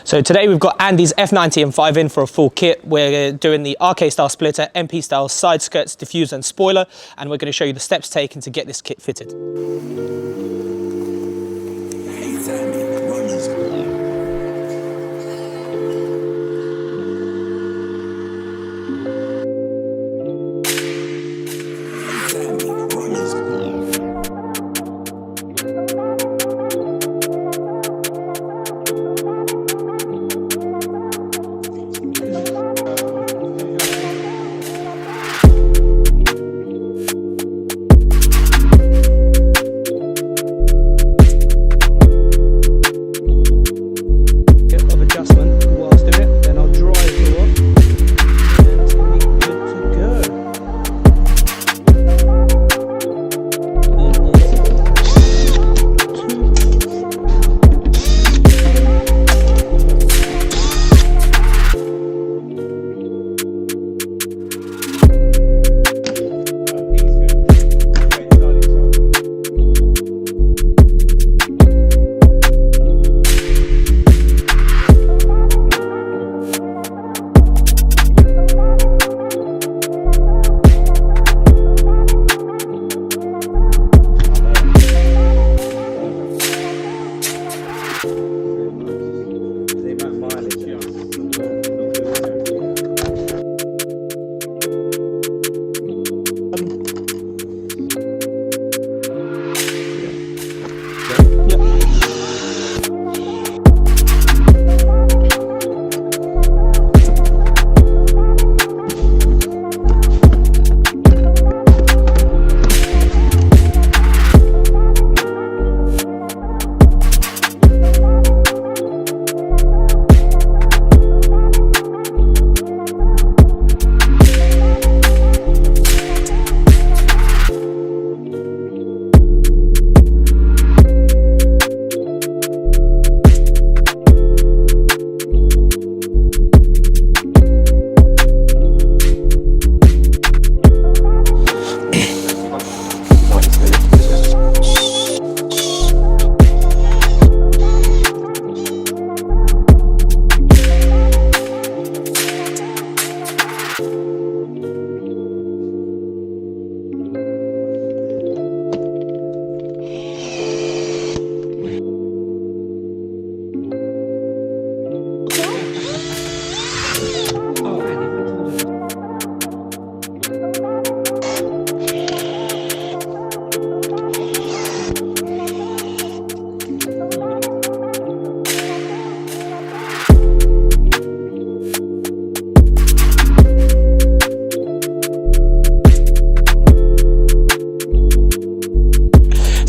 So today we've got Andy's F90 M5 in for a full kit. We're doing the RK style splitter, MP style side skirts, diffuser and spoiler, and we're going to show you the steps taken to get this kit fitted.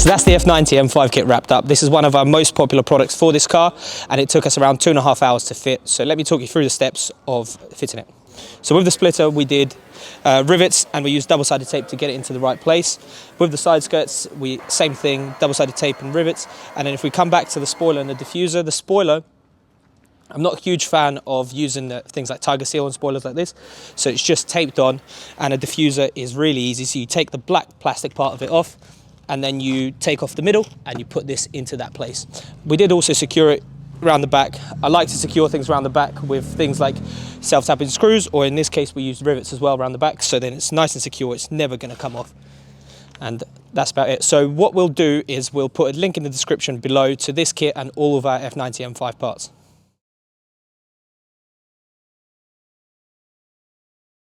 So that's the F90 M5 kit wrapped up. This is one of our most popular products for this car, and it took us around 2.5 hours to fit. So let me talk you through the steps of fitting it. So with the splitter, we did rivets, and we used double-sided tape to get it into the right place. With the side skirts, same thing, double-sided tape and rivets. And then if we come back to the spoiler and the diffuser, the spoiler, I'm not a huge fan of using things like Tiger Seal on spoilers like this, so it's just taped on, and a diffuser is really easy. So you take the black plastic part of it off, and then you take off the middle and you put this into that place. We did also secure it around the back. I like to secure things around the back with things like self-tapping screws, or in this case we used rivets as well around the back, so then it's nice and secure, it's never going to come off. And that's about it. So what we'll do is we'll put a link in the description below to this kit and all of our F90 M5 parts.